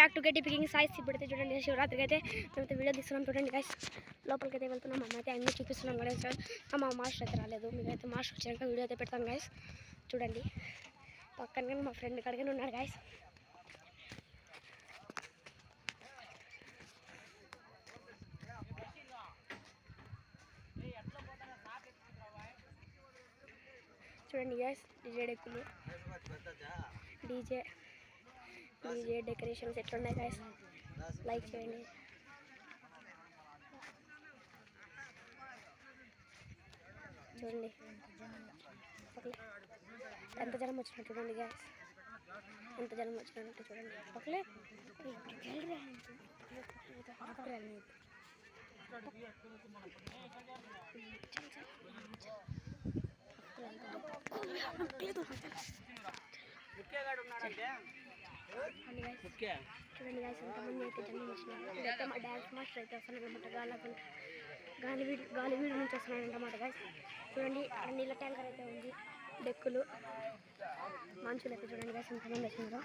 Back to గెట్టి picking సాయిస్. ఇప్పుడైతే చూడండి శివరాత్రికి అయితే మేమైతే వీడియో తీస్తున్నాం చూడండి గైస్. లోపలికి అయితే వెళ్తున్నాం. అమ్మ అయితే అన్నీ చూపిస్తున్నాం గైస్. మా మాస్టర్ అయితే రాలేదు. మీరైతే మాస్టర్ వచ్చాక వీడియో అయితే పెడతాం గైస్. చూడండి పక్కన మా ఫ్రెండ్ కడిగానే ఉన్నాడు గైస్. చూడండి గైస్ డీజే డెక్కులు, డీజే డెకరేషన్స్ ఎట్లున్నాయి గైస్. లైక్ చేయండి. చూడండి ఎంత జనం వచ్చినట్టు చూడండి గైస్. ఎంత జనం వచ్చినట్టు చూడండి. ఒకలే చూడండి గైస్ ఎంతమంది అయితే జనం వచ్చినారు. ఇదైతే మా డ్యాన్స్ మాస్టర్ అయితే వస్తున్నాడు అనమాట. గాలివీడు నుంచి వస్తున్నాడు అన్నమాట గైస్. చూడండి అక్కడ నీళ్ళ ట్యాంకర్ అయితే ఉంది, డెక్కులు, మనుషులు అయితే చూడండి గైస్ ఎంతమంది వచ్చినారో.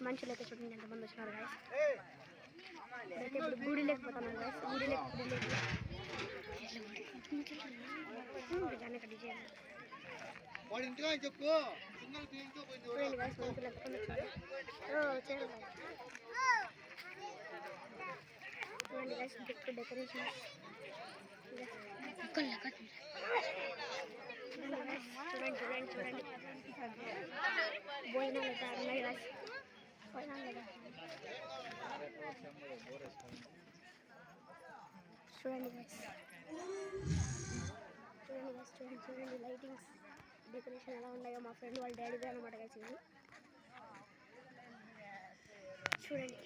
మనుషులు అయితే చూడండి ఎంతమంది వచ్చినారు గైస్. అయితే ఇప్పుడు గుడి లేకపోతున్నాం గైస్. గుడి చెప్పు చూడండి గైస్ మనుషులు ఎంతమంది వచ్చారు. చూడండి గైస్ డెక్కు డెకరేషన్. చూడండి భోజనాలు అయితే ఉన్నాయి గైస్. చూడండి గైస్ చూడండి లైటింగ్స్ డెకరేషన్ ఎలా ఉన్నాయో. మా ఫ్రెండ్ వాళ్ళ డాడీదే అనమాట గైస్ ఇది. చూడండి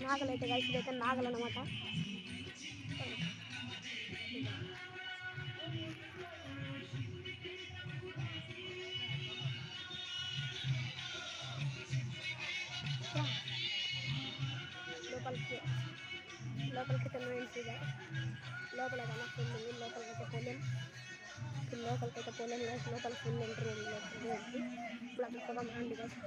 నాగలు అయితే గైస్ ఇదైతే నాగలు అనమాట. లోపలికి తెల్లవేసి లోపల కన్నా ఫుల్ ఉంది. లోపలికైతే పోలేం గైస్. లోపల ఫుల్ ఎంట్రీ ఉంది. ఇప్పుడు అక్కడ పోదాం రండి గైస్.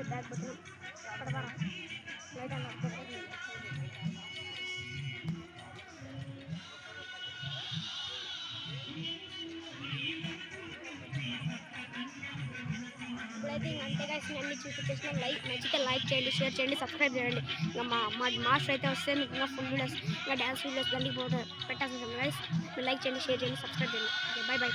బ్యాగ్ పట్టుకున్నాం పడవా లైట్ అన్న ఇప్పుడైతే అంతే గైస్. అన్ని చూపించేసిన నచ్చితే లైక్ చేయండి, షేర్ చేయండి, సబ్స్క్రైబ్ చేయండి. ఇంకా మా మాస్టర్ అయితే వస్తే మీకు ఇంకా ఫుల్ వీడియోస్ ఇంకా డ్యాన్స్ వీడియోస్ గల్లీ పెట్టాల్సి ఉంటుంది గైస్. మీరు లైక్ చేయండి, షేర్ చేయండి, సబ్స్క్రైబ్ చేయండి. By by.